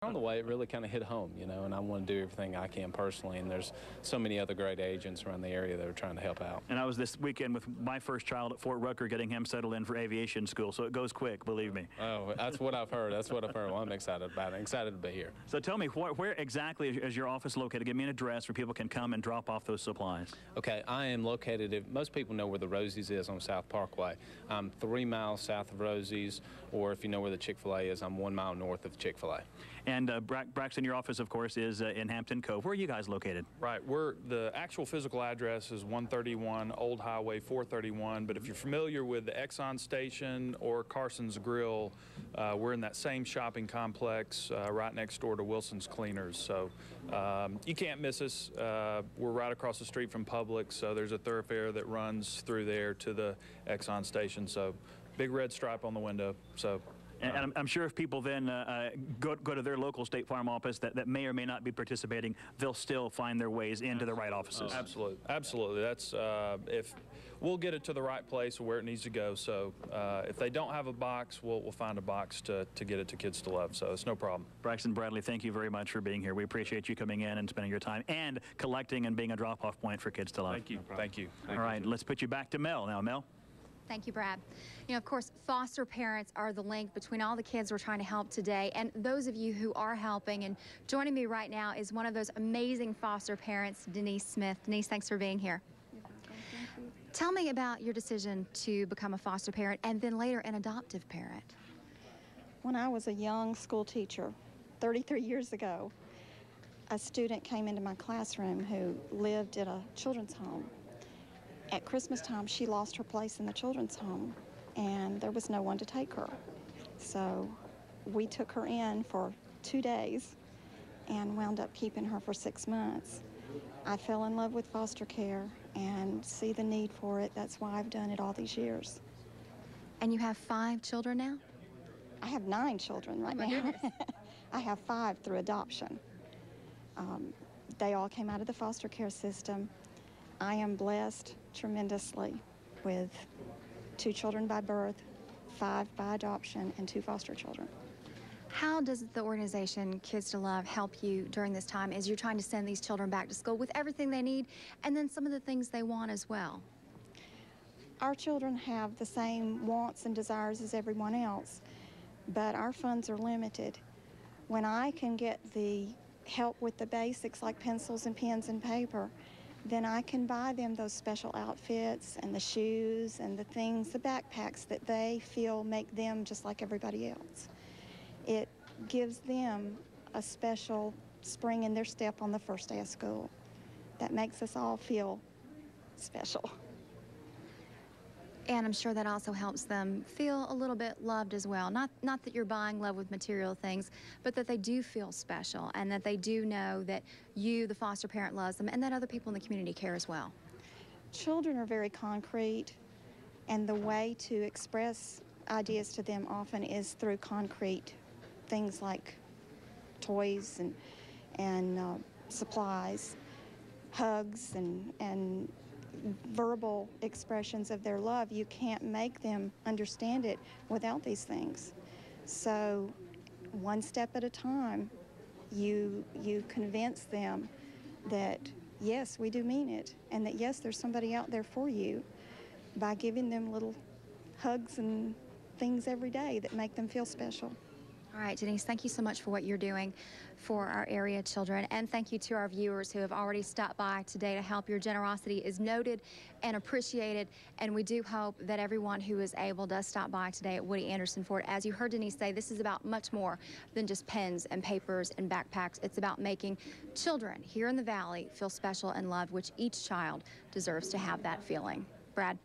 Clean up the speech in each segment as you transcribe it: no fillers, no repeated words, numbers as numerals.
on the way, it really kind of hit home, you know, and I want to do everything I can personally, and there's so many other great agents around the area that are trying to help out. And I was this weekend with my first child at Fort Rucker getting him settled in for aviation school, so it goes quick, believe me. Oh, that's what I've heard. That's what I've heard. Well, I'm excited about it. Excited to be here. So tell me, where exactly is your office located? Give me an address where people can come and drop off those supplies. Okay, I am located, if most people know where the Rosie's is on South Parkway. I'm 3 miles south of Rosie's, or if you know where the Chick-fil-A is, I'm 1 mile north of Chick-fil-A. And Braxton, your office, of course, is in Hampton Cove. Where are you guys located? Right, the actual physical address is 131 Old Highway 431, but if you're familiar with the Exxon station or Carson's Grill, we're in that same shopping complex right next door to Wilson's Cleaners. So you can't miss us. We're right across the street from Publix, so there's a thoroughfare that runs through there to the Exxon station. So big red stripe on the window. So. And I'm sure if people then go to their local State Farm office that may or may not be participating, they'll still find their ways into the right offices. Absolutely, absolutely. That's if we'll get it to the right place where it needs to go. So if they don't have a box, we'll find a box to get it to Kids to Love. So it's no problem. Braxton Bradley, thank you very much for being here. We appreciate you coming in and spending your time and collecting and being a drop-off point for Kids to Love. Thank you. Thank you. All right, let's put you back to Mel now. Mel. Thank you, Brad. You know, of course, foster parents are the link between all the kids we're trying to help today and those of you who are helping. And joining me right now is one of those amazing foster parents, Denise Smith. Denise, thanks for being here. Tell me about your decision to become a foster parent and then later an adoptive parent. When I was a young school teacher, 33 years ago, a student came into my classroom who lived at a children's home. At Christmas time, she lost her place in the children's home, and there was no one to take her. So we took her in for 2 days and wound up keeping her for 6 months. I fell in love with foster care and see the need for it. That's why I've done it all these years. And you have 5 children now? I have 9 children right now. I have 5 through adoption. They all came out of the foster care system. I am blessed tremendously with 2 children by birth, 5 by adoption, and 2 foster children. How does the organization Kids to Love help you during this time as you're trying to send these children back to school with everything they need and then some of the things they want as well? Our children have the same wants and desires as everyone else, but our funds are limited. When I can get the help with the basics like pencils and pens and paper, then I can buy them those special outfits and the shoes and the things, the backpacks that they feel make them just like everybody else. It gives them a special spring in their step on the first day of school. That makes us all feel special. And I'm sure that also helps them feel a little bit loved as well. Not that you're buying love with material things, but that they do feel special and that they do know that you, the foster parent, loves them and that other people in the community care as well. Children are very concrete, and the way to express ideas to them often is through concrete things like toys and supplies, hugs, and verbal expressions of their love. You can't make them understand it without these things. So one step at a time, you convince them that yes, we do mean it, and that yes, there's somebody out there for you by giving them little hugs and things every day that make them feel special. All right, Denise, thank you so much for what you're doing for our area children, and thank you to our viewers who have already stopped by today to help. Your generosity is noted and appreciated, and we do hope that everyone who is able does stop by today at Woody Anderson Ford. As you heard Denise say, this is about much more than just pens and papers and backpacks. It's about making children here in the Valley feel special and loved, which each child deserves to have that feeling. Brad?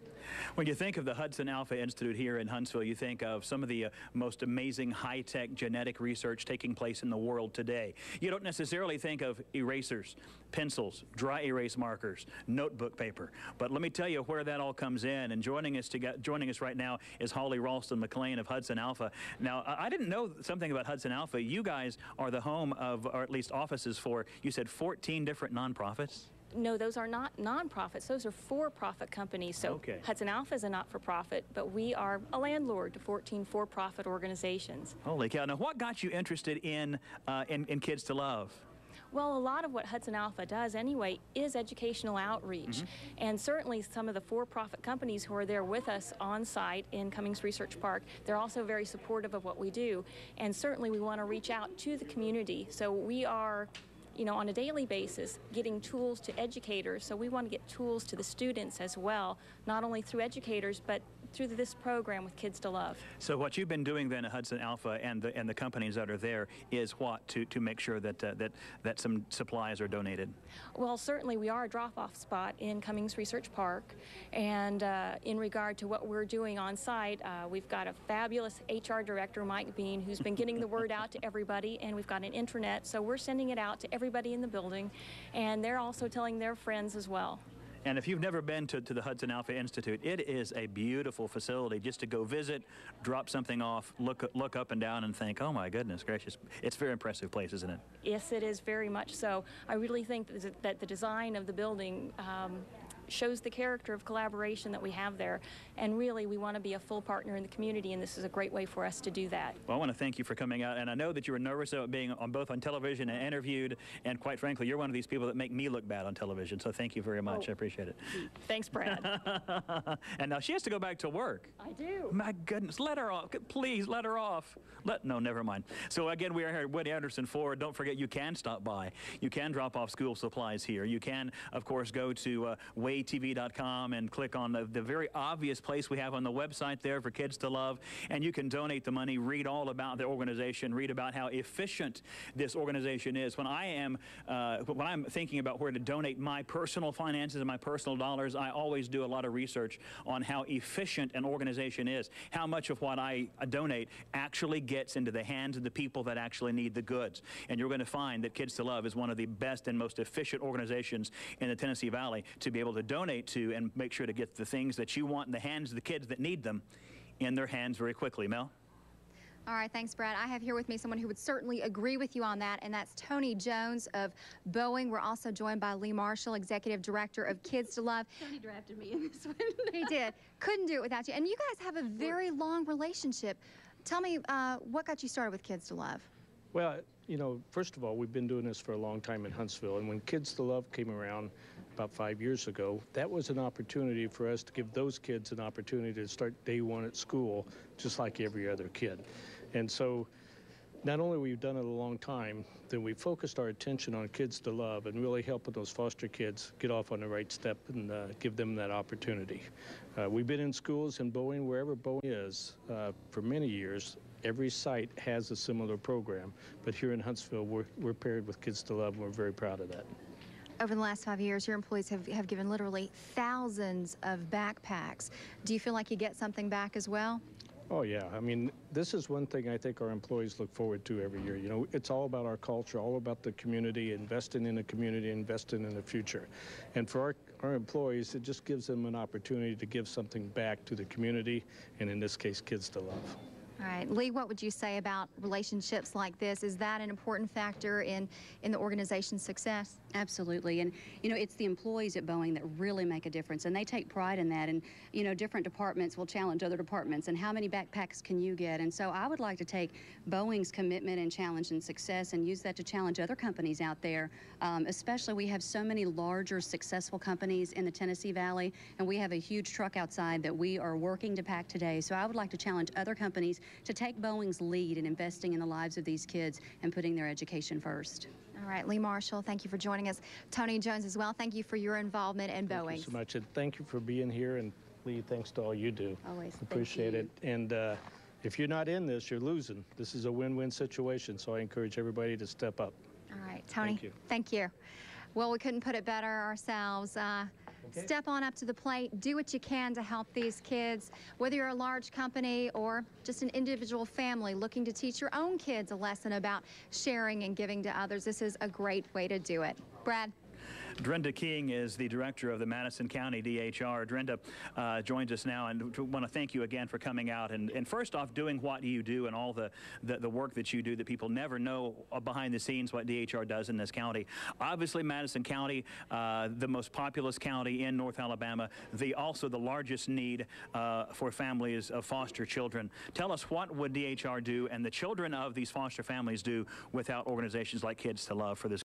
When you think of the Hudson Alpha Institute here in Huntsville, you think of some of the most amazing high-tech genetic research taking place in the world today. You don't necessarily think of erasers, pencils, dry erase markers, notebook paper. But let me tell you where that all comes in. And joining us right now is Holly Ralston McLean of Hudson Alpha. Now, I didn't know something about Hudson Alpha. You guys are the home of, or at least offices for, you said 14 different nonprofits? No, those are not nonprofits. Those are for-profit companies. So Okay. Hudson Alpha is a not-for-profit, but we are a landlord to 14 for-profit organizations. Holy cow. Now, what got you interested in Kids to Love? Well, a lot of what Hudson Alpha does anyway is educational outreach. And certainly some of the for-profit companies who are there with us on site in Cummings Research Park, they're also very supportive of what we do. And certainly we want to reach out to the community. So we are, you know, on a daily basis getting tools to educators. So we want to get tools to the students as well, not only through educators, but through this program with Kids to Love. So what you've been doing then at Hudson Alpha and the companies that are there is what to make sure that that some supplies are donated? Well, certainly we are a drop-off spot in Cummings Research Park, and in regard to what we're doing on site, we've got a fabulous HR director, Mike Bean, who's been getting the word out to everybody, and we've got an intranet, so we're sending it out to everybody in the building, and they're also telling their friends as well. And if you've never been to the Hudson Alpha Institute, it is a beautiful facility just to go visit, drop something off, look up and down and think, oh my goodness gracious. It's a very impressive place, isn't it? Yes, it is very much so. I really think that the design of the building shows the character of collaboration that we have there, and really we want to be a full partner in the community, and this is a great way for us to do that. Well, I want to thank you for coming out, and I know that you were nervous about being both on television and interviewed, and quite frankly, you're one of these people that make me look bad on television, so thank you very much. I appreciate it. Thanks, Brad. And now she has to go back to work. I do. My goodness, let her off. Please, let her off. No, never mind. So again, we are here at Woody Anderson Ford. Don't forget, you can stop by. You can drop off school supplies here. You can, of course, go to WAAYTV.com and click on the very obvious place we have on the website there for Kids to Love, and you can donate the money, read all about the organization, read about how efficient this organization is. When I'm thinking about where to donate my personal finances and my personal dollars, I always do a lot of research on how efficient an organization is, how much of what I donate actually gets into the hands of the people that actually need the goods. And you're going to find that Kids to Love is one of the best and most efficient organizations in the Tennessee Valley to be able to donate to and make sure to get the things that you want in the hands of the kids that need them in their hands very quickly. Mel? All right, thanks, Brad. I have here with me someone who would certainly agree with you on that, and that's Tony Jones of Boeing. We're also joined by Lee Marshall, Executive Director of Kids to Love. Tony drafted me in this one. He did. Couldn't do it without you. And you guys have a very long relationship. Tell me, what got you started with Kids to Love? Well, you know, first of all, we've been doing this for a long time in Huntsville, and when Kids to Love came around about 5 years ago, that was an opportunity for us to give those kids an opportunity to start day one at school, just like every other kid. And so not only we've done it a long time, then we focused our attention on Kids to Love and really helping those foster kids get off on the right step and give them that opportunity. We've been in schools in Boeing, wherever Boeing is, for many years. Every site has a similar program, but here in Huntsville, we're paired with Kids to Love, and we're very proud of that. Over the last 5 years, your employees have given literally thousands of backpacks. Do you feel like you get something back as well? Oh, yeah. I mean, this is one thing I think our employees look forward to every year. You know, it's all about our culture, all about the community, investing in the community, investing in the future. And for our employees, it just gives them an opportunity to give something back to the community, and in this case, Kids to Love. All right, Lee, what would you say about relationships like this? Is that an important factor in the organization's success? Absolutely. And, you know, it's the employees at Boeing that really make a difference, and they take pride in that. And, you know, different departments will challenge other departments, and how many backpacks can you get? And so I would like to take Boeing's commitment and challenge and success and use that to challenge other companies out there. Especially, we have so many larger, successful companies in the Tennessee Valley, and we have a huge truck outside that we are working to pack today. So I would like to challenge other companies to take Boeing's lead in investing in the lives of these kids and putting their education first. All right, Lee Marshall, thank you for joining us. Tony Jones as well, thank you for your involvement in Boeing. Thank you so much, and thank you for being here, and Lee, thanks to all you do. Always. Appreciate it. And if you're not in this, you're losing. This is a win-win situation, so I encourage everybody to step up. All right, Tony. Thank you. Thank you. Well, we couldn't put it better ourselves. Okay. Step on up to the plate. Do what you can to help these kids, whether you're a large company or just an individual family looking to teach your own kids a lesson about sharing and giving to others. This is a great way to do it. Brad? Drenda King is the director of the Madison County DHR. Drenda joins us now, and we want to thank you again for coming out and first off doing what you do and all the work that you do that people never know behind the scenes what DHR does in this county. Obviously, Madison County, the most populous county in North Alabama, also the largest need for families of foster children. Tell us, what would DHR do and the children of these foster families do without organizations like Kids to Love for this